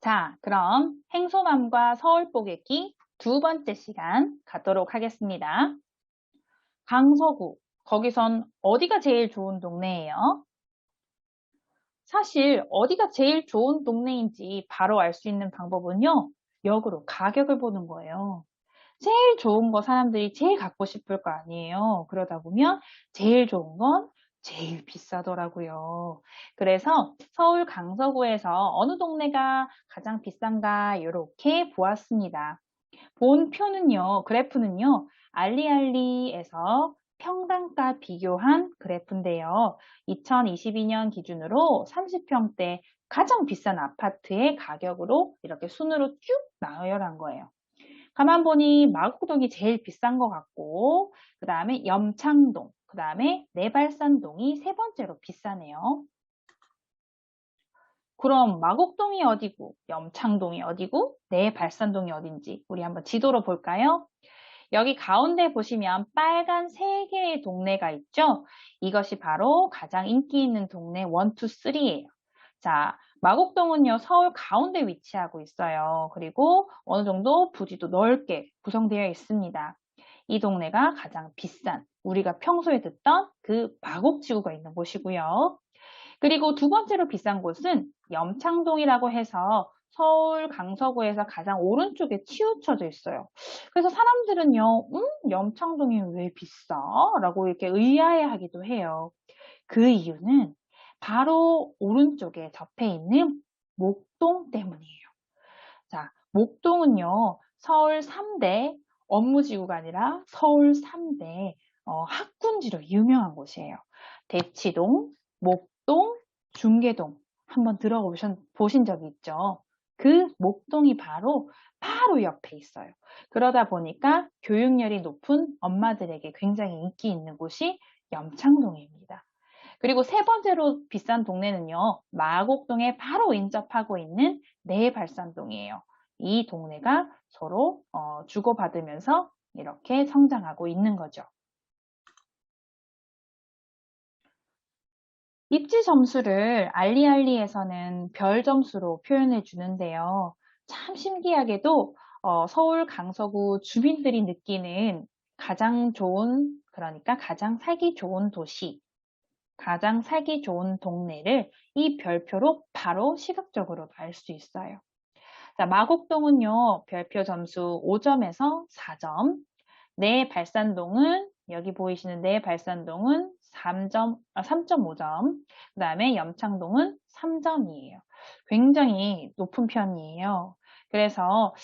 자, 그럼 행소남과 서울 뽀개기 두 번째 시간 갖도록 하겠습니다. 강서구, 거기선 어디가 제일 좋은 동네예요? 사실 어디가 제일 좋은 동네인지 바로 알 수 있는 방법은요, 역으로 가격을 보는 거예요. 제일 좋은 거 사람들이 제일 갖고 싶을 거 아니에요. 그러다 보면 제일 좋은 건 제일 비싸더라고요. 그래서 서울 강서구에서 어느 동네가 가장 비싼가 이렇게 보았습니다. 본 표는요, 그래프는요, 알리알리에서 평당가 비교한 그래프인데요. 2022년 기준으로 30평대 가장 비싼 아파트의 가격으로 이렇게 순으로 쭉 나열한 거예요. 가만 보니 마곡동이 제일 비싼 것 같고, 그 다음에 염창동, 그 다음에 내발산동이 세 번째로 비싸네요. 그럼 마곡동이 어디고, 염창동이 어디고, 내발산동이 어딘지 우리 한번 지도로 볼까요? 여기 가운데 보시면 빨간 세 개의 동네가 있죠? 이것이 바로 가장 인기 있는 동네 1, 2, 3예요. 자, 마곡동은요, 서울 가운데 위치하고 있어요. 그리고 어느 정도 부지도 넓게 구성되어 있습니다. 이 동네가 가장 비싼, 우리가 평소에 듣던 그 마곡지구가 있는 곳이고요. 그리고 두 번째로 비싼 곳은 염창동이라고 해서 서울 강서구에서 가장 오른쪽에 치우쳐져 있어요. 그래서 사람들은요, 염창동이 왜 비싸? 라고 이렇게 의아해하기도 해요. 그 이유는 바로 오른쪽에 접해 있는 목동 때문이에요. 자, 목동은요, 서울 3대 업무지구가 아니라 서울 3대 학군지로 유명한 곳이에요. 대치동, 목동, 중계동 한번 들어보신 적이 있죠? 그 목동이 바로 옆에 있어요. 그러다 보니까 교육열이 높은 엄마들에게 굉장히 인기 있는 곳이 염창동입니다. 그리고 세 번째로 비싼 동네는요, 마곡동에 바로 인접하고 있는 내발산동이에요. 이 동네가 서로 주고받으면서 이렇게 성장하고 있는 거죠. 입지 점수를 알리알리에서는 별 점수로 표현해 주는데요. 참 신기하게도 서울 강서구 주민들이 느끼는 가장 좋은, 그러니까 가장 살기 좋은 도시, 가장 살기 좋은 동네를 이 별표로 바로 시각적으로 알 수 있어요. 자, 마곡동은요, 별표 점수 5점에서 4점. 내 발산동은, 여기 보이시는 내 발산동은 3.5점. 그 다음에 염창동은 3점이에요. 굉장히 높은 편이에요. 그래서,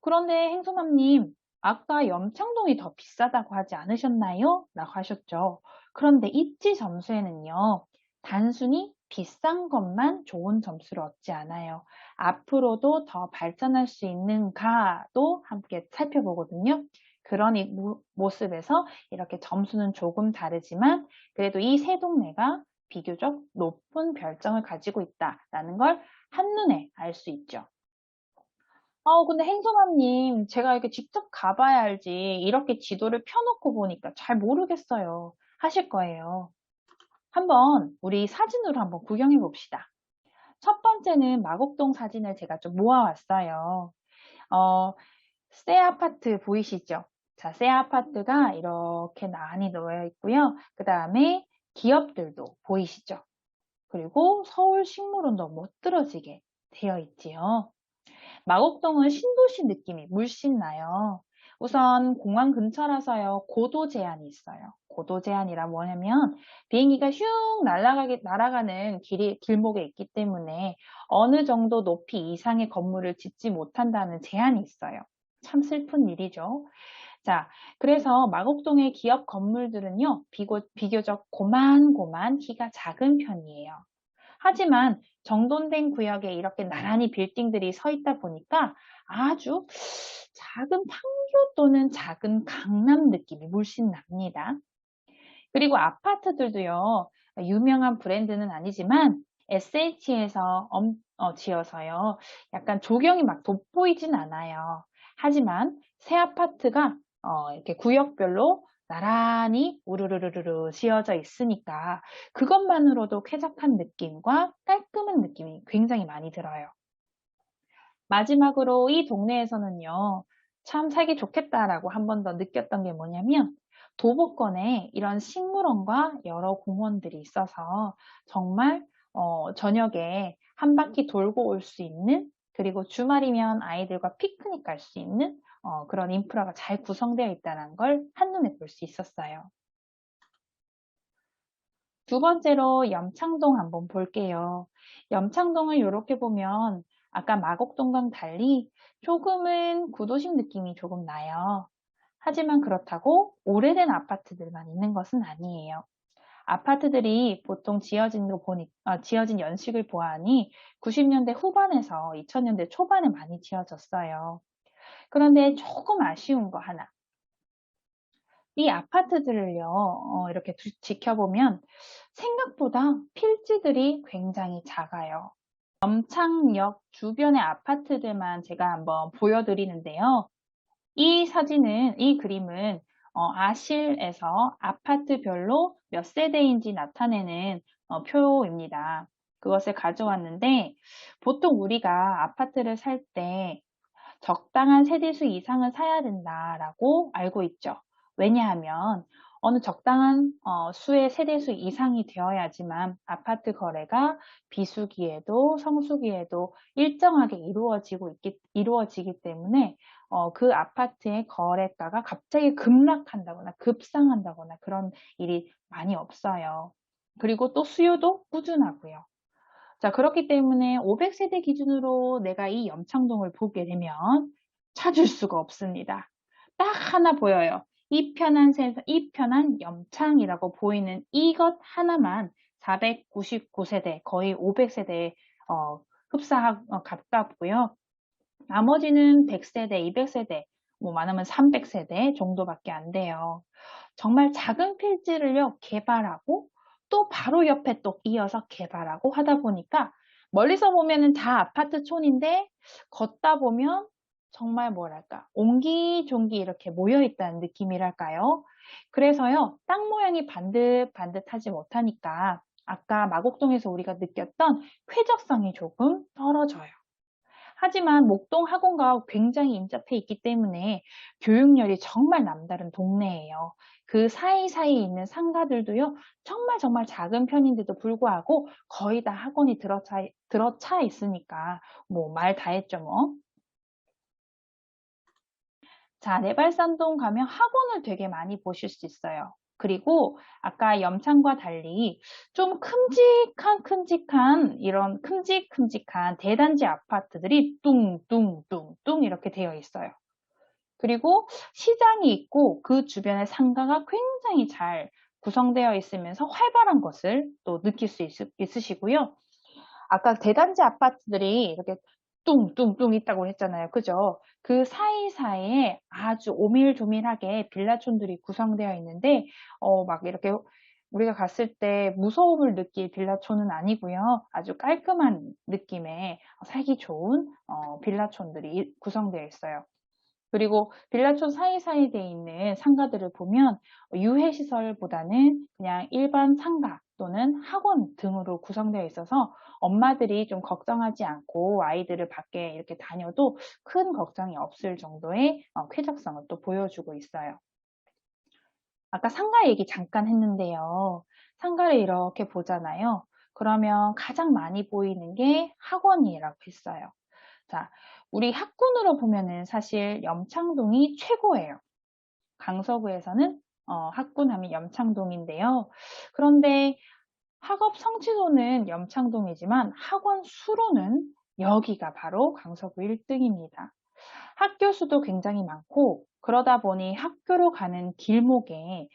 그런데 행소남님, 아까 염창동이 더 비싸다고 하지 않으셨나요? 라고 하셨죠. 그런데 입지 점수에는요, 단순히 비싼 것만 좋은 점수를 얻지 않아요. 앞으로도 더 발전할 수 있는가도 함께 살펴보거든요. 그런 모습에서 이렇게 점수는 조금 다르지만 그래도 이 세 동네가 비교적 높은 별점을 가지고 있다라는 걸 한눈에 알 수 있죠. 근데 행소맘님, 제가 이렇게 직접 가봐야 알지. 이렇게 지도를 펴놓고 보니까 잘 모르겠어요. 하실 거예요. 한번 우리 사진으로 한번 구경해 봅시다. 첫 번째는 마곡동 사진을 제가 좀 모아왔어요. 새 아파트 보이시죠? 자, 새 아파트가 이렇게 많이 놓여 있고요. 그 다음에 기업들도 보이시죠? 그리고 서울식물원도 멋들어지게 되어 있지요. 마곡동은 신도시 느낌이 물씬 나요. 우선 공항 근처라서요, 고도 제한이 있어요. 고도 제한이라 뭐냐면 비행기가 슝 날아가는 길목에 있기 때문에 어느 정도 높이 이상의 건물을 짓지 못한다는 제한이 있어요. 참 슬픈 일이죠. 자, 그래서 마곡동의 기업 건물들은요, 비교적 고만고만 키가 작은 편이에요. 하지만 정돈된 구역에 이렇게 나란히 빌딩들이 서 있다 보니까 아주 작은 판교 또는 작은 강남 느낌이 물씬 납니다. 그리고 아파트들도요, 유명한 브랜드는 아니지만 SH에서 지어서요, 약간 조경이 막 돋보이진 않아요. 하지만 새 아파트가 이렇게 구역별로 나란히 우르르르르 지어져 있으니까 그것만으로도 쾌적한 느낌과 깔끔한 느낌이 굉장히 많이 들어요. 마지막으로 이 동네에서는요, 참 살기 좋겠다라고 한 번 더 느꼈던 게 뭐냐면, 도보권에 이런 식물원과 여러 공원들이 있어서 정말 저녁에 한 바퀴 돌고 올 수 있는, 그리고 주말이면 아이들과 피크닉 갈 수 있는 그런 인프라가 잘 구성되어 있다는 걸 한눈에 볼 수 있었어요. 두 번째로 염창동 한번 볼게요. 염창동을 이렇게 보면 아까 마곡동과는 달리 조금은 구도심 느낌이 조금 나요. 하지만 그렇다고 오래된 아파트들만 있는 것은 아니에요. 아파트들이 보통 지어진 연식을 보아하니 90년대 후반에서 2000년대 초반에 많이 지어졌어요. 그런데 조금 아쉬운 거 하나. 이 아파트들을요, 이렇게 지켜보면 생각보다 필지들이 굉장히 작아요. 염창역 주변의 아파트들만 제가 한번 보여드리는데요. 이 그림은 아실에서 아파트별로 몇 세대인지 나타내는 표입니다. 그것을 가져왔는데 보통 우리가 아파트를 살 때 적당한 세대수 이상을 사야 된다라고 알고 있죠. 왜냐하면 어느 적당한 수의 세대수 이상이 되어야지만 아파트 거래가 비수기에도 성수기에도 일정하게 이루어지기 때문에 그 아파트의 거래가가 갑자기 급락한다거나 급상한다거나 그런 일이 많이 없어요. 그리고 또 수요도 꾸준하고요. 자, 그렇기 때문에 500세대 기준으로 내가 이 염창동을 보게 되면 찾을 수가 없습니다. 딱 하나 보여요. 이 편한 염창이라고 보이는 이것 하나만 499세대, 거의 500세대에 가깝고요. 나머지는 100세대, 200세대, 뭐 많으면 300세대 정도밖에 안 돼요. 정말 작은 필지를요, 개발하고 또 바로 옆에 또 이어서 개발하고 하다 보니까 멀리서 보면은 다 아파트촌인데 걷다 보면 정말 뭐랄까, 옹기종기 이렇게 모여 있다는 느낌이랄까요? 그래서요, 땅 모양이 반듯반듯하지 못하니까 아까 마곡동에서 우리가 느꼈던 쾌적성이 조금 떨어져요. 하지만 목동 학원과 굉장히 인접해 있기 때문에 교육열이 정말 남다른 동네예요. 그 사이사이에 있는 상가들도요, 정말 정말 작은 편인데도 불구하고 거의 다 학원이 들어차 있으니까 뭐 말 다 했죠 뭐. 자, 내발산동 가면 학원을 되게 많이 보실 수 있어요. 그리고 아까 염창과 달리 좀 큼직한 이런 큼직한 대단지 아파트들이 뚱뚱뚱뚱 이렇게 되어 있어요. 그리고 시장이 있고 그 주변에 상가가 굉장히 잘 구성되어 있으면서 활발한 것을 또 느낄 수 있으시고요. 아까 대단지 아파트들이 이렇게 뚱뚱뚱 있다고 했잖아요. 그죠? 그 사이사이에 아주 오밀조밀하게 빌라촌들이 구성되어 있는데, 막 이렇게 우리가 갔을 때 무서움을 느낄 빌라촌은 아니고요. 아주 깔끔한 느낌의 살기 좋은 빌라촌들이 구성되어 있어요. 그리고 빌라촌 사이사이에 있는 상가들을 보면 유해시설보다는 그냥 일반 상가 또는 학원 등으로 구성되어 있어서 엄마들이 좀 걱정하지 않고 아이들을 밖에 이렇게 다녀도 큰 걱정이 없을 정도의 쾌적성을 또 보여주고 있어요. 아까 상가 얘기 잠깐 했는데요. 상가를 이렇게 보잖아요. 그러면 가장 많이 보이는 게 학원이라고 했어요. 자, 우리 학군으로 보면은 사실 염창동이 최고예요. 강서구에서는 학군하면 염창동인데요. 그런데 학업 성취도는 염창동이지만 학원 수로는 여기가 바로 강서구 1등입니다. 학교 수도 굉장히 많고 그러다 보니 학교로 가는 길목에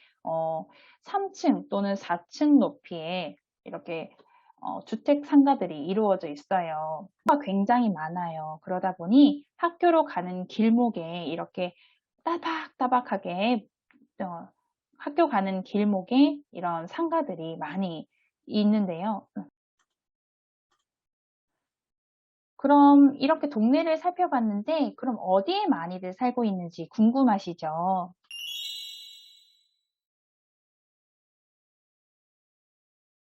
3층 또는 4층 높이의 이렇게 주택 상가들이 이루어져 있어요. 굉장히 많아요. 그러다 보니 학교로 가는 길목에 이렇게 따박따박하게 학교 가는 길목에 이런 상가들이 많이 있는데요. 그럼 이렇게 동네를 살펴봤는데 그럼 어디에 많이들 살고 있는지 궁금하시죠?